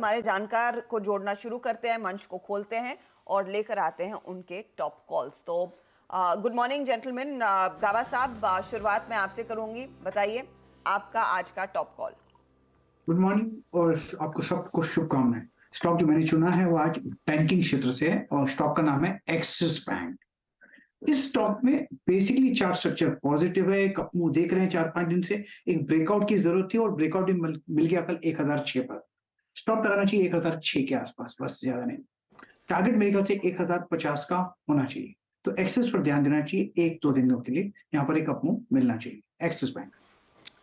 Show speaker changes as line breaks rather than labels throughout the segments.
हमारे जानकार को जोड़ना शुरू करते हैं, मंच को खोलते हैं और लेकर आते हैं उनके टॉप कॉल्स। तो गुड मॉर्निंग जेंटलमैन। गावा साहब, शुरुआत मैं आपसे करूंगी, बताइए आपका आज का टॉप कॉल।
गुड मॉर्निंग और आपको सबको शुभकामनाएं। स्टॉक जो मैंने चुना है वो आज बैंकिंग क्षेत्र से है और स्टॉक का नाम है एक्सिस बैंक। इस स्टॉक में बेसिकली चार्ट स्ट्रक्चर पॉजिटिव है, एक मुंह देख रहे हैं 4-5 दिन से। एक ब्रेकआउट की जरूरत थी और ब्रेकआउट भी मिल गया कल 1006 पर। स्टॉप लगाना चाहिए 1006 के आसपास, बस ज्यादा नहीं। टारगेट मेरे ख्याल से 1050 का होना चाहिए, तो एक्सेस पर ध्यान देना चाहिए। 1-2 दिनों के लिए यहाँ पर एक अपमूव मिलना चाहिए axis bank.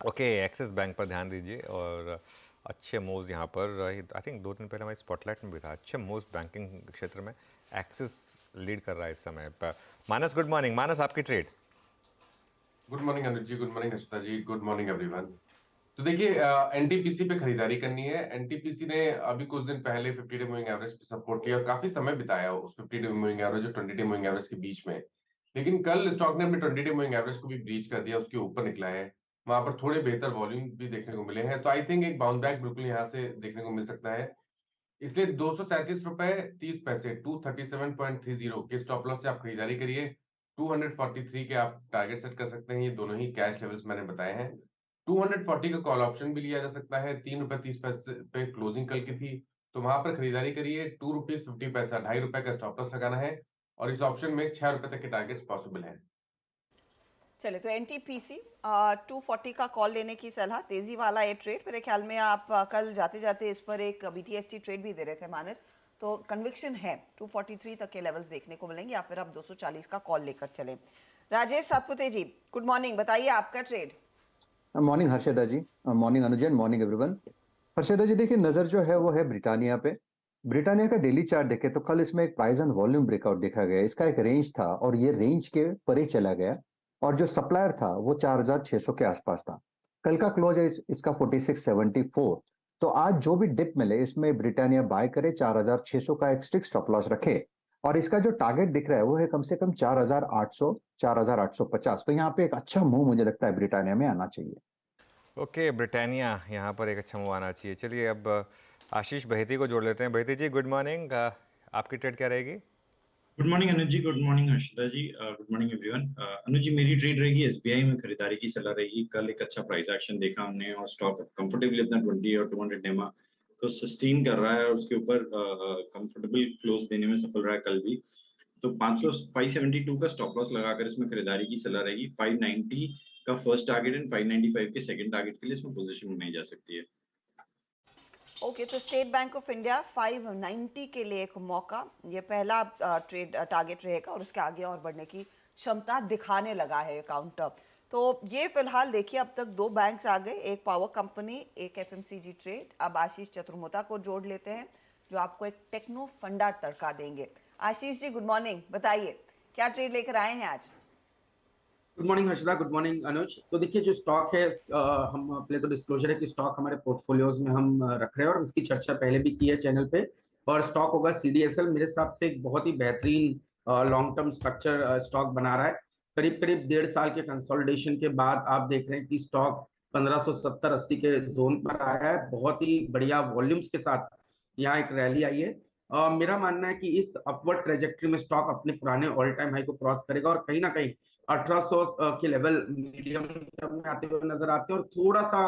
Okay, axis bank पर ध्यान दीजिए और अच्छे मूव्स यहाँ पर। आई थिंक 2 दिन पहले हमारी स्पॉटलाइट में भी था, अच्छे मूव्स बैंकिंग क्षेत्र में। एक्सिस लीड कर रहा है इस समय पर। मानस, गुड मॉर्निंग। मानस, आपकी trade.
Good morning Anuj ji, good morning Harshita ji, good morning everyone. तो देखिए, एनटीपीसी पे खरीदारी करनी है। एनटीपीसी ने अभी कुछ दिन पहले 50 डे मूविंग एवरेज पे सपोर्ट किया और काफी समय बिताया उस 50 डे मूविंग एवरेज और 20 डे मूविंग एवरेज के बीच में। लेकिन कल स्टॉक ने अपने 20 डे मूविंग एवरेज को भी ब्रीच कर दिया, उसके ऊपर निकला है। वहां पर थोड़े बेहतर वॉल्यूम भी देखने को मिले हैं, तो आई थिंक एक बाउंस बैक बिल्कुल यहाँ से देखने को मिल सकता है। इसलिए 237 रुपए 30 पैसे 237.30 के स्टॉप लॉस से आप खरीदारी करिए। 243 के आप टारगेट सेट कर सकते हैं। ये दोनों ही कैश लेवल्स मैंने बताए हैं। 240 का कॉल ऑप्शन भी लिया जा सकता है। 3 रुपए 30 पैसे पे क्लोजिंग कल की थी, तो वहां पर खरीदारी करिए। 2 रुपीज 50 पैसा, ₹2.5 का स्टॉप लॉस लगाना है और इस ऑप्शन में 6 रुपए तक के टारगेट्स पॉसिबल है।
चले, तो एनटीपीसी 240 का कॉल लेने की सलाह। तेजी वाला ये ट्रेड, मेरे ख्याल में आप कल जाते जाते इस पर एक बीटीएसटी ट्रेड भी दे रहे थे मानस, तो कन्विक्शन है 243 तक के लेवल्स देखने को मिलेंगे, या फिर आप 240 का कॉल लेकर चलें। राजेश सातपुते जी, गुड मॉर्निंग, बताइए आपका ट्रेड।
मॉर्निंग हर्षदा जी, मॉर्निंग अनुजन, मॉर्निंग एवरीवन। हर्षदा जी देखिए, नजर जो है वो है ब्रिटानिया पे। ब्रिटानिया का डेली चार्ट देखे तो कल इसमें एक प्राइस एंड वॉल्यूम ब्रेकआउट देखा गया। इसका एक रेंज था और ये रेंज के परे चला गया और जो सप्लायर था वो 4600 के आसपास था। कल का क्लोज है इसका 4674। तो आज जो भी डिप मिले इसमें ब्रिटानिया बाय करे, 4600 का एक स्ट्रिक्ट स्टॉप लॉस रखे और इसका जो टारगेट दिख रहा है वो है कम से कम 4800 4850। तो यहाँ पे एक अच्छा मूव मुझे लगता है ब्रिटानिया में आना चाहिए।
ओके, ब्रिटानिया यहाँ पर एक अच्छा मूव आना चाहिए। चलिए अब आशीष बहेती को जोड़ लेते हैं। बहेती जी, गुड मॉर्निंग। आपकी ट्रेड क्या रहेगी?
Good morning Anuj ji, good morning Harshita ji, good morning everyone. अनुज जी, मेरी ट्रेड रहेगी एसबीआई में खरीदारी की सलाह रहेगी। कल एक अच्छा प्राइस एक्शन देखा हमने और स्टॉक कंफर्टेबली अपना 20 और 200 डेमा को सस्टेन कर रहा है और उसके ऊपर कंफर्टेबल क्लोज देने में सफल रहा है कल भी। तो 572 का स्टॉप लॉस लगाकर इसमें खरीदारी की सलाह रहेगी। 590 का फर्स्ट टारगेट एंड 595 के सेकंड टारगेट के लिए इसमें पोजीशन बनाई जा सकती है।
ओके, तो स्टेट बैंक ऑफ इंडिया 590 के लिए एक मौका, ये पहला ट्रेड टारगेट रहेगा और उसके आगे और बढ़ने की क्षमता दिखाने लगा है काउंटर। तो ये फिलहाल देखिए, अब तक 2 बैंक्स आ गए, एक पावर कंपनी, एक एफएमसीजी ट्रेड। अब आशीष चतुर्मुता को जोड़ लेते हैं जो आपको एक टेक्नो फंडा तड़का देंगे। आशीष जी, गुड मॉर्निंग, बताइए क्या ट्रेड लेकर आए हैं आज।
Good morning Harshada, good morning Anuj. तो देखिए, जो स्टॉक है, हम पहले तो डिस्क्लोजर है कि स्टॉक हमारे पोर्टफोलियोज में हम रख रहे हैं और इसकी चर्चा पहले भी की है चैनल पे। और स्टॉक होगा सीडीएसएल। मेरे हिसाब से एक बहुत ही बेहतरीन लॉन्ग टर्म स्ट्रक्चर स्टॉक बना रहा है। करीब करीब 1.5 साल के कंसोलिडेशन के बाद आप देख रहे हैं कि स्टॉक 1570-80 के जोन पर आया है। बहुत ही बढ़िया वॉल्यूम्स के साथ यहाँ एक रैली आई है। मेरा मानना है कि इस अपवर्ड ट्रेजेक्ट्री में स्टॉक अपने पुराने ऑल टाइम हाई को क्रॉस करेगा और कहीं ना कहीं 1800 के लेवल मीडियम टर्म में आते हुए नजर आते हैं। और थोड़ा सा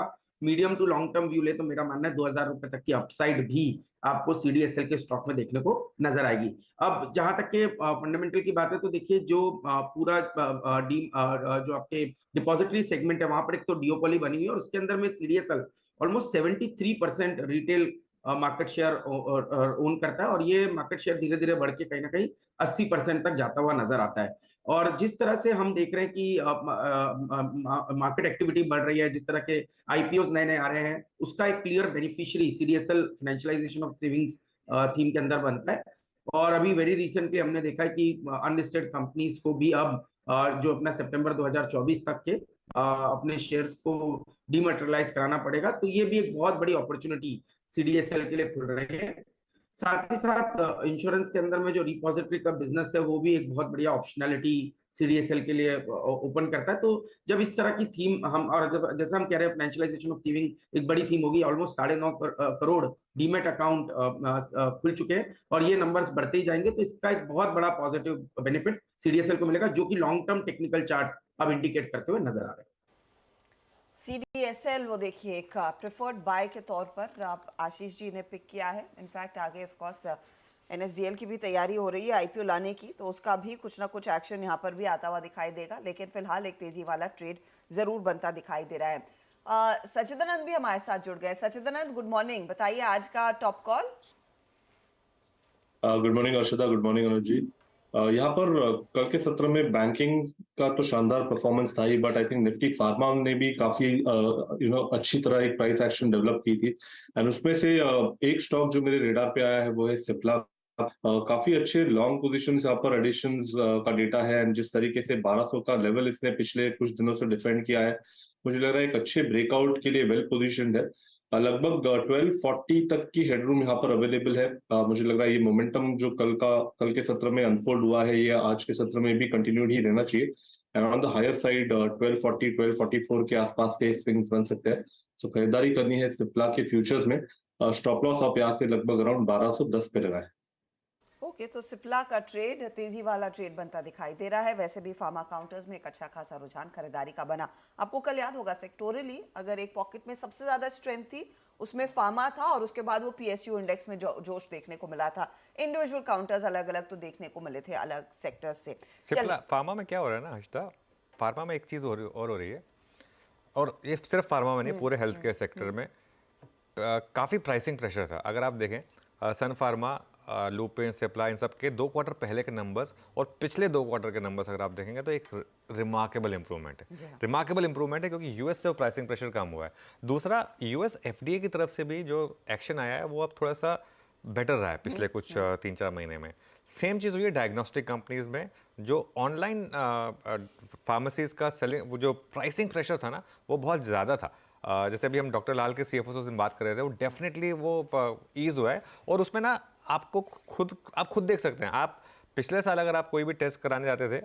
medium to long term view ले तो मेरा मानना है 2000 रुपए तक की अपसाइड भी आपको सीडीएसएल के स्टॉक में देखने को नजर आएगी। अब जहां तक के फंडामेंटल की बात है तो देखिए, जो पूरा जो आपके डिपॉजिटरी सेगमेंट है वहां पर एक तो डिओपोली बनी हुई है और उसके अंदर में CDSL almost 73% retail market share own करता है और ये मार्केट शेयर धीरे धीरे बढ़ के कहीं ना कहीं 80% तक जाता हुआ नजर आता है। और जिस तरह से हम देख रहे हैं कि मार्केट एक्टिविटी बढ़ रही है, जिस तरह के आईपीओ नए नए आ रहे हैं, उसका एक clear beneficiary CDSL financialisation of savings theme के अंदर बनता है। और अभी वेरी रिसेंटली हमने देखा है कि अनलिस्टेड कंपनीज को भी अब जो अपना सितंबर 2024 तक के अपने शेयर्स को डिमैटेरियलाइज कराना पड़ेगा। तो ये भी एक बहुत बड़ी अपॉर्चुनिटी सीडीएसएल के लिए खुल रही है। साथ ही साथ इंश्योरेंस के अंदर में जो रिपोजिटरी का बिजनेस है वो भी एक बहुत बढ़िया ऑप्शनैलिटी सीडीएसएल के लिए ओपन करता है। तो जब इस तरह की थीम हम, और जब जैसे हम कह रहे हैं फाइनेंशियलाइजेशन ऑफ थीमिंग एक बड़ी थीम होगी, ऑलमोस्ट 9.5 करोड़ डीमेट अकाउंट खुल चुके हैं और ये नंबर्स बढ़ते ही जाएंगे। तो इसका एक बहुत बड़ा पॉजिटिव बेनिफिट सीडीएसएल को मिलेगा, जो कि लॉन्ग टर्म टेक्निकल चार्ट्स अब इंडिकेट करते हुए नजर आ रहे हैं।
CDSL वो देखिए एक प्रेफर्ड बाय के तौर पर आप आशीष जी ने पिक किया है। इनफैक्ट आगे ऑफ कोर्स NSDL की भी तैयारी हो रही है IPO लाने की, तो उसका भी कुछ ना कुछ एक्शन यहाँ पर भी आता हुआ दिखाई देगा, लेकिन फिलहाल एक तेजी वाला ट्रेड जरूर बनता दिखाई दे रहा है। सचिदानंद भी हमारे साथ जुड़ गए। सचिदानंद गुड मॉर्निंग, बताइए आज का top call.
Good morning Arshada, good morning Anuj ji. यहाँ पर कल के सत्र में बैंकिंग का तो शानदार परफॉर्मेंस था ही, but I think Nifty pharma ने भी काफी अच्छी तरह एक प्राइस एक्शन डेवलप की थी। एंड उसमें से एक स्टॉक जो मेरे रेडार पे आया है वो है सिप्ला। काफी अच्छे लॉन्ग पोजीशन यहाँ पर एडिशंस का डेटा है, एंड जिस तरीके से 1200 का लेवल इसने पिछले कुछ दिनों से डिफेंड किया है, मुझे लग रहा है एक अच्छे ब्रेकआउट के लिए वेल पोजीशनड है। लगभग 1240 तक की हेडरूम यहाँ पर अवेलेबल है। मुझे लग रहा है ये मोमेंटम जो कल के सत्र में अनफोल्ड हुआ है, ये आज के सत्र में भी कंटिन्यूड ही रहना चाहिए। And on the higher side 1240 1244 के आसपास के स्विंग्स बन सकते हैं। सो खरीदारी करनी है सिप्ला के फ्यूचर्स में। स्टॉप लॉस आप यहाँ से लगभग अराउंड 1210 पे लगाए।
ओके, तो सिप्ला का ट्रेड तेजी वाला ट्रेड बनता दिखाई दे रहा है। वैसे भी फार्मा काउंटर्स में एक अच्छा खासा रुझान खरीदारी का बना। आपको कल याद होगा सेक्टोरली अगर एक पॉकेट में सबसे ज्यादा स्ट्रेंथ थी उसमें फार्मा था, और उसके बाद वो PSU इंडेक्स में जोश देखने को मिला था। इंडिविजुअल काउंटर्स अलग अलग तो देखने को मिले थे अलग सेक्टर्स से।
सिप्ला फार्मा में क्या हो रहा है ना हर्षदा, फार्मा में एक चीज़ हो रही है, और ये सिर्फ फार्मा में नहीं पूरे हेल्थ केयर सेक्टर में काफ़ी प्राइसिंग प्रेशर था। अगर आप देखें सन फार्मा, लुपिन, सिप्ला, इन सब के 2 क्वार्टर पहले के नंबर्स और पिछले 2 क्वार्टर के नंबर्स अगर आप देखेंगे तो एक रिमार्केबल इंप्रूवमेंट है। रिमार्केबल इंप्रूवमेंट है क्योंकि यूएस से प्राइसिंग प्रेशर कम हुआ है। दूसरा, यूएस FDA की तरफ से भी जो एक्शन आया है वो अब थोड़ा सा बेटर रहा है पिछले कुछ 3-4 महीने में। सेम चीज़ हुई है डायग्नोस्टिक कंपनीज में। जो ऑनलाइन फार्मेसीज का सेलिंग, जो प्राइसिंग प्रेशर था ना वो बहुत ज़्यादा था। जैसे अभी हम डॉक्टर लाल के CFO से उस दिन बात कर रहे थे, वो डेफिनेटली वो ईज हुआ है। और उसमें ना आप खुद देख सकते हैं। आप पिछले साल अगर आप कोई भी टेस्ट कराने जाते थे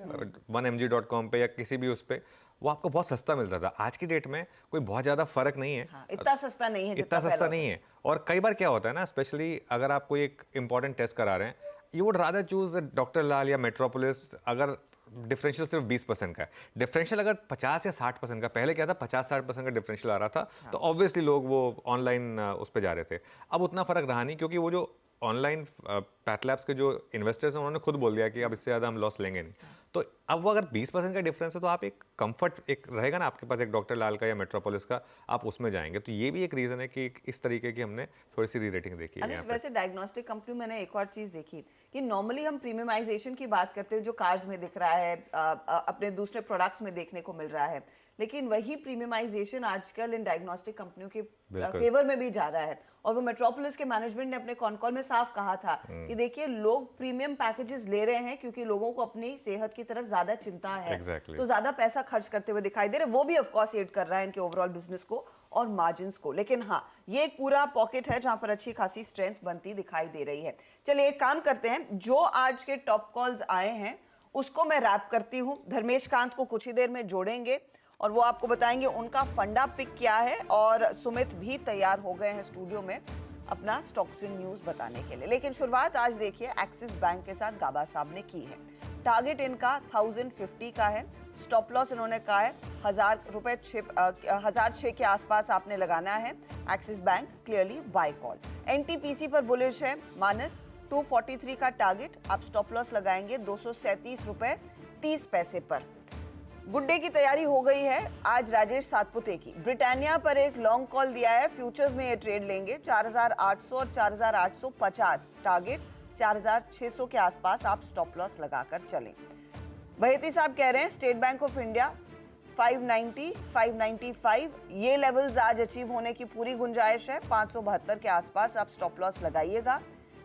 1mg.com पे या किसी भी उस पे, वो आपको बहुत सस्ता मिलता था। आज की डेट में कोई बहुत ज़्यादा फर्क नहीं है।
हाँ, इतना सस्ता नहीं है,
इतना सस्ता नहीं है। और कई बार क्या होता है ना, स्पेशली अगर आप कोई एक इंपॉर्टेंट टेस्ट करा रहे हैं, you would rather choose doctor Lal या मेट्रोपोलिस अगर डिफरेंशियल सिर्फ 20% का है। डिफरेंशियल अगर 50 या 60% का, पहले क्या था 50-60% का डिफरेंशियल आ रहा था, तो ऑब्वियसली लोग वो ऑनलाइन उस पर जा रहे थे। अब उतना फर्क रहा नहीं, क्योंकि वो जो ऑनलाइन पैथलैब्स के जो इन्वेस्टर्स हैं उन्होंने खुद बोल दिया कि अब इससे ज़्यादा हम लॉस लेंगे नहीं। तो अब वो अगर 20% का डिफरेंस है तो आप एक कंफर्ट एक रहेगा ना आपके पास, एक डॉक्टर लाल का या मेट्रोपोलिस का, आप उसमें जाएंगे। तो ये भी एक रीज़न है कि इस तरीके की हमने थोड़ी सी री रेटिंग देखी है।
वैसे डायग्नोस्टिक कंपनी मैंने एक और चीज़ देखी कि नॉर्मली हम प्रीमियमाइजेशन की बात करते हैं जो कार्स में दिख रहा है, अपने दूसरे प्रोडक्ट्स में देखने को मिल रहा है, लेकिन वही प्रीमियमाइजेशन आजकल इन डायग्नोस्टिक कंपनियों के फेवर में भी जा रहा है। और वो मेट्रोपोलिस के मैनेजमेंट ने अपने कॉन कॉल में साफ कहा था कि देखिए लोग प्रीमियम पैकेजेस ले रहे हैं क्योंकि लोगों को अपनी सेहत की तरफ ज्यादा चिंता है। तो ज्यादा पैसा खर्च करते हुए दिखाई दे रहे। वो भी ऑफ कोर्स एड कर रहा है इनके ओवरऑल बिजनेस को और मार्जिन्स को। लेकिन हाँ, ये एक पूरा पॉकेट है जहां पर अच्छी खासी स्ट्रेंथ बनती दिखाई दे रही है। चलिए एक काम करते हैं, जो आज के टॉप कॉल्स आए हैं उसको मैं रैप करती हूँ। धर्मेश कांत को कुछ ही देर में जोड़ेंगे और वो आपको बताएंगे उनका फंडा पिक क्या है। और सुमित भी तैयार हो गए हैं स्टूडियो में अपना स्टॉक्स इन न्यूज बताने के लिए। लेकिन शुरुआत आज देखिए एक्सिस बैंक के साथ गाबा साहब ने की है। टारगेट इनका 1050 का है। स्टॉप लॉस इन्होंने कहा है 1006 के आसपास आपने लगाना है। Axis bank clearly buy call. NTPC पर बुलिश है माइनस 243 का टारगेट। आप स्टॉप लॉस लगाएंगे 237 रुपए 30 पैसे पर। गुड डे की तैयारी हो गई है आज राजेश सातपुते की। ब्रिटानिया पर एक लॉन्ग कॉल दिया है। फ्यूचर्स में ये ट्रेड लेंगे 4800 और 4850 टारगेट। 4600 के आसपास आप स्टॉप लॉस लगाकर चलें। बहेती साहब कह रहे हैं स्टेट बैंक ऑफ इंडिया 590 595 ये लेवल्स आज अचीव होने की पूरी गुंजाइश है। 572 के आसपास आप स्टॉप लॉस लगाइएगा।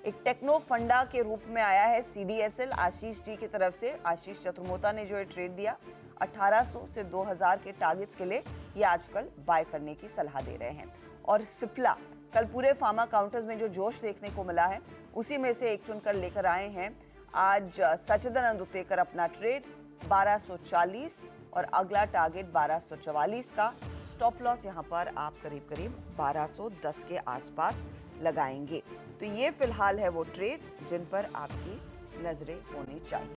एक टेक्नो फंडा के रूप में आया है CDSL आशीष जी की तरफ से। आशीष चतुर्मोता ने जो ये ट्रेड दिया 1800 से 2000 के टारगेट्स के लिए ये आजकल बाय करने की सलाह दे रहे हैं। और सिप्ला कल पूरे फार्मा काउंटर्स में जो जोश देखने को मिला है उसी में से एक चुनकर लेकर आए हैं आज सचिदानंद उत्तेकर अपना ट्रेड 1240 और अगला टारगेट 1244 का। स्टॉप लॉस यहाँ पर आप करीब करीब 1210 के आसपास लगाएंगे। तो ये फिलहाल है वो ट्रेड्स जिन पर आपकी नजरें होनी चाहिए।